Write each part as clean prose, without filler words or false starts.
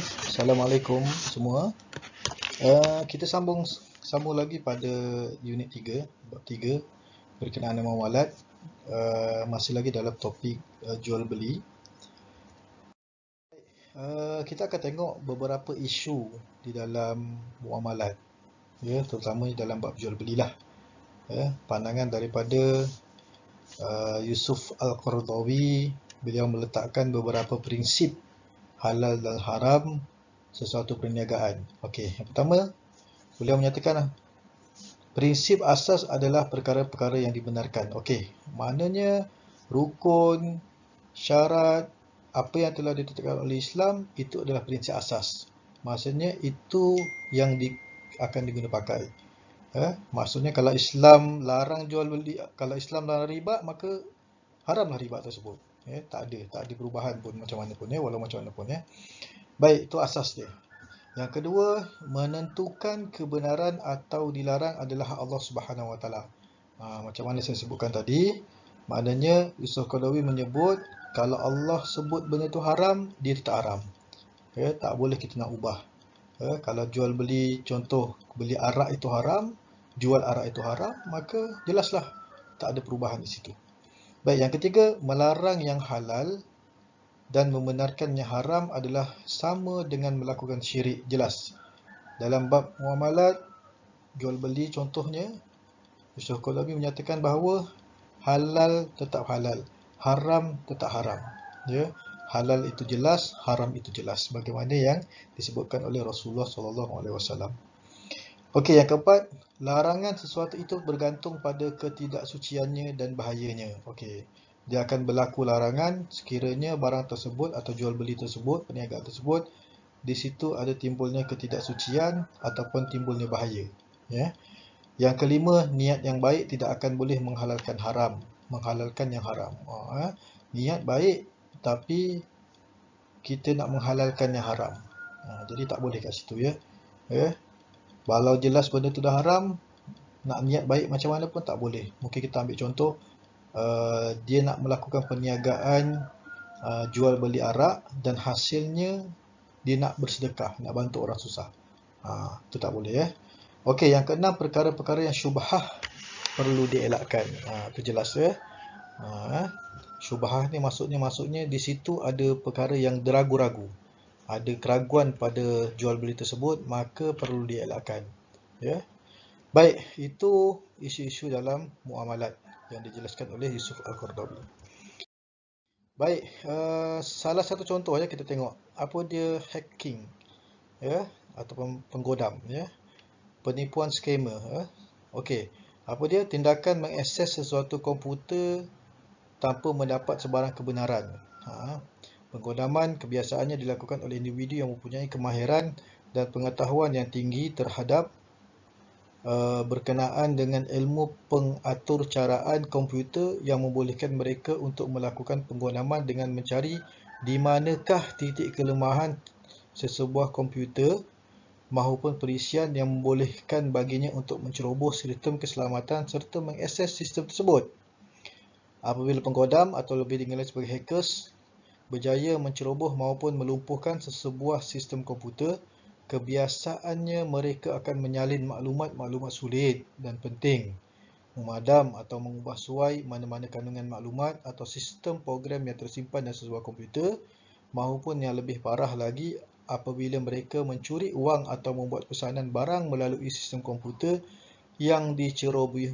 Assalamualaikum semua. Kita sambung lagi pada unit 3, bab 3 berkenaan muamalat. Masih lagi dalam topik jual beli. Kita akan tengok beberapa isu di dalam muamalat, ya, terutama dalam bab jual belilah. Pandangan daripada Yusuf Al-Qaradawi. Beliau meletakkan beberapa prinsip halal dan haram sesuatu perniagaan. Okey, yang pertama, beliau menyatakan prinsip asas adalah perkara-perkara yang dibenarkan. Okey, maknanya rukun, syarat, apa yang telah ditetapkan oleh Islam itu adalah prinsip asas. Maksudnya itu yang akan diguna pakai. Maksudnya kalau Islam larang jual beli, kalau Islam larang riba, maka haramlah riba tersebut. Tak ada perubahan pun macam mana pun, walau macam mana pun. Baik, itu asas dia. Yang kedua, menentukan kebenaran atau dilarang adalah Allah Subhanahu Wa Taala. Macam mana saya sebutkan tadi, maknanya Yusuf Qaradawi menyebut kalau Allah sebut benda itu haram, dia tetap haram. Tak boleh kita nak ubah. Kalau jual beli, contoh beli arak itu haram, jual arak itu haram, maka jelaslah tak ada perubahan di situ. Baik, yang ketiga, melarang yang halal dan membenarkan yang haram adalah sama dengan melakukan syirik. Jelas. Dalam bab muamalat, jual beli contohnya, Yusuf Qaradawi menyatakan bahawa halal tetap halal, haram tetap haram. Halal itu jelas, haram itu jelas, bagaimana yang disebutkan oleh Rasulullah SAW. Okey, yang keempat, larangan sesuatu itu bergantung pada ketidaksuciannya dan bahayanya. Okey, dia akan berlaku larangan sekiranya barang tersebut atau jual beli tersebut, perniagaan tersebut, di situ ada timbulnya ketidaksucian ataupun timbulnya bahaya. Yang kelima, niat yang baik tidak akan boleh menghalalkan yang haram. Niat baik tapi kita nak menghalalkan yang haram. Jadi tak boleh kat situ, ya. Kalau jelas benda tu dah haram, nak niat baik macam mana pun tak boleh. Mungkin kita ambil contoh, dia nak melakukan perniagaan jual beli arak dan hasilnya dia nak bersedekah, nak bantu orang susah. Itu tak boleh, ya. Okey, yang keenam, perkara-perkara yang syubhah perlu dielakkan. Itu jelas, ya. Syubhah ni maksudnya di situ ada perkara yang ragu-ragu. Ada keraguan pada jual beli tersebut, maka perlu dielakkan. Ya. Baik, itu isu-isu dalam muamalat yang dijelaskan oleh Yusuf Al-Qaradawi. Baik, salah satu contoh, ya, kita tengok apa dia hacking, ya, ataupun penggodam, ya. Penipuan scammer. Okey, apa dia? Tindakan mengakses sesuatu komputer tanpa mendapat sebarang kebenaran. Penggodaman kebiasaannya dilakukan oleh individu yang mempunyai kemahiran dan pengetahuan yang tinggi terhadap berkenaan dengan ilmu pengaturcaraan komputer yang membolehkan mereka untuk melakukan penggodaman dengan mencari di manakah titik kelemahan sesebuah komputer maupun perisian yang membolehkan baginya untuk menceroboh sistem keselamatan serta mengakses sistem tersebut. Apabila penggodam atau lebih dikenali sebagai hackers berjaya menceroboh maupun melumpuhkan sesebuah sistem komputer, kebiasaannya mereka akan menyalin maklumat-maklumat sulit dan penting, memadam atau mengubah suai mana-mana kandungan maklumat atau sistem program yang tersimpan dalam sebuah komputer, maupun yang lebih parah lagi, apabila mereka mencuri wang atau membuat pesanan barang melalui sistem komputer yang dicerobohi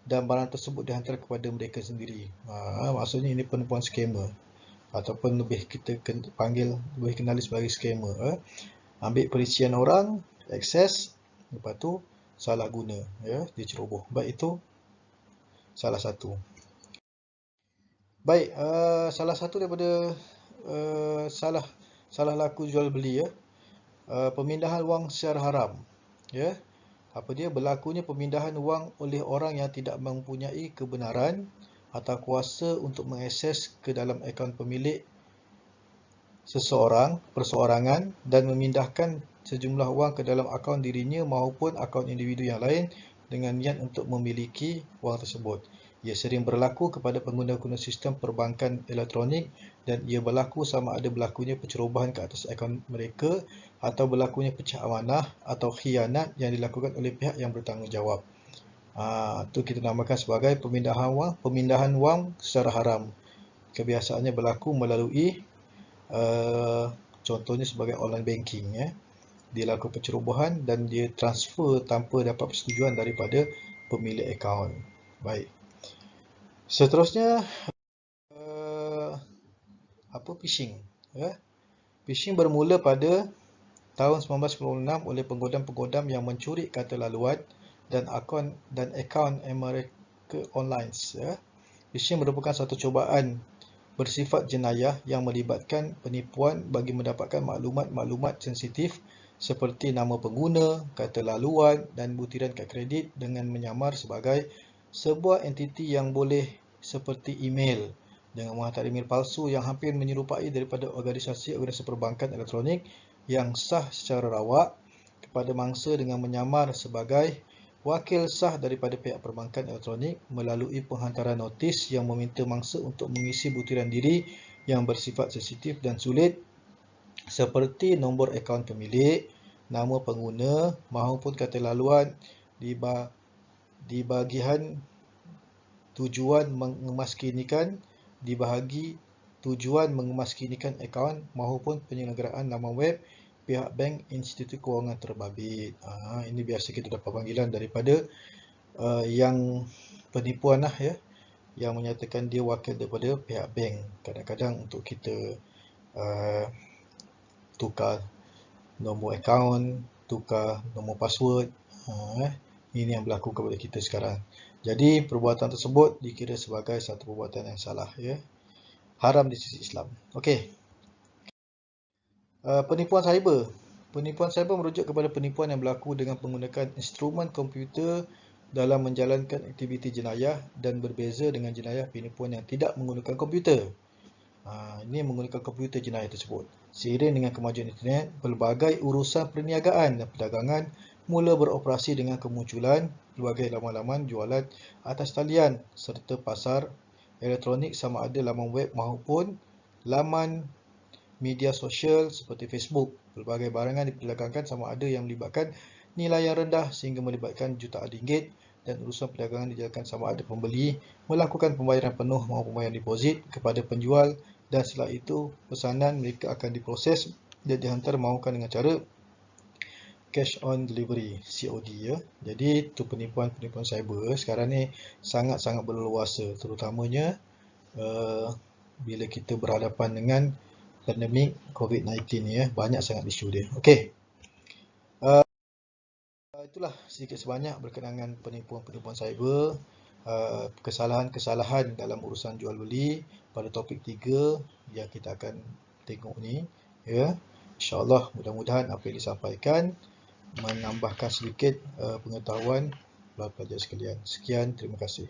dan barang tersebut dihantar kepada mereka sendiri. Maksudnya ini penipuan scammer, ataupun lebih kita panggil, lebih kenali sebagai scammer. Ambil perisian orang, akses, lepas tu salah guna, ya, diceroboh. Baik, itu salah satu. Baik, salah satu daripada salah laku jual beli, ya, pemindahan wang secara haram, ya. Apa dia? Berlakunya pemindahan wang oleh orang yang tidak mempunyai kebenaran atau kuasa untuk mengakses ke dalam akaun pemilik perseorangan dan memindahkan sejumlah wang ke dalam akaun dirinya maupun akaun individu yang lain dengan niat untuk memiliki wang tersebut. Ia sering berlaku kepada pengguna-guna sistem perbankan elektronik dan ia berlaku sama ada berlakunya pencerobohan ke atas akaun mereka atau berlakunya pecah amanah atau khianat yang dilakukan oleh pihak yang bertanggungjawab. Itu kita namakan sebagai pemindahan wang secara haram. Kebiasaannya berlaku melalui contohnya sebagai online banking, ya. Dia lakukan pencerobohan dan dia transfer tanpa dapat persetujuan daripada pemilik akaun. Baik. Seterusnya, phishing. Phishing bermula pada tahun 1996 oleh penggodam-penggodam yang mencuri kata laluan dan akaun mereka online. Phishing merupakan satu cubaan bersifat jenayah yang melibatkan penipuan bagi mendapatkan maklumat-maklumat sensitif seperti nama pengguna, kata laluan dan butiran kad kredit dengan menyamar sebagai sebuah entiti yang boleh seperti email dengan menghantar email palsu yang hampir menyerupai daripada organisasi perbankan elektronik yang sah secara rawak kepada mangsa dengan menyamar sebagai wakil sah daripada pihak perbankan elektronik melalui penghantaran notis yang meminta mangsa untuk mengisi butiran diri yang bersifat sensitif dan sulit seperti nombor akaun pemilik, nama pengguna mahupun kata laluan di bahagian tujuan mengemaskinikan akaun mahupun penyelenggaraan laman web pihak bank institusi kewangan terbabit. Ini biasa kita dapat panggilan daripada yang penipuan lah, ya, yang menyatakan dia wakil daripada pihak bank. Kadang-kadang untuk kita tukar nombor akaun, tukar nombor password, ini yang berlaku kepada kita sekarang. Jadi perbuatan tersebut dikira sebagai satu perbuatan yang salah, ya, haram di sisi Islam. Okey. Penipuan cyber. Penipuan cyber merujuk kepada penipuan yang berlaku dengan menggunakan instrumen komputer dalam menjalankan aktiviti jenayah dan berbeza dengan jenayah penipuan yang tidak menggunakan komputer. Ini menggunakan komputer jenayah tersebut. Seiring dengan kemajuan internet, pelbagai urusan perniagaan dan perdagangan mula beroperasi dengan kemunculan pelbagai laman-laman jualan atas talian serta pasar elektronik sama ada laman web maupun laman media sosial seperti Facebook. Pelbagai barangan diperdagangkan sama ada yang melibatkan nilai yang rendah sehingga melibatkan jutaan ringgit dan urusan perdagangan dijalankan sama ada pembeli melakukan pembayaran penuh maupun pembayaran deposit kepada penjual dan setelah itu pesanan mereka akan diproses dan dihantar mahukan dengan cara cash on delivery, COD, ya. Jadi itu penipuan cyber sekarang ni sangat-sangat berleluasa, terutamanya bila kita berhadapan dengan pandemik COVID-19 ni, ya. Banyak sangat isu dia. Okey. Itulah sedikit sebanyak berkenaan dengan penipuan cyber, kesalahan-kesalahan dalam urusan jual beli pada topik 3 yang kita akan tengok ni, ya. InsyaAllah mudah-mudahan apa yang disampaikan menambahkan sedikit pengetahuan pelajar sekalian. Sekian, terima kasih.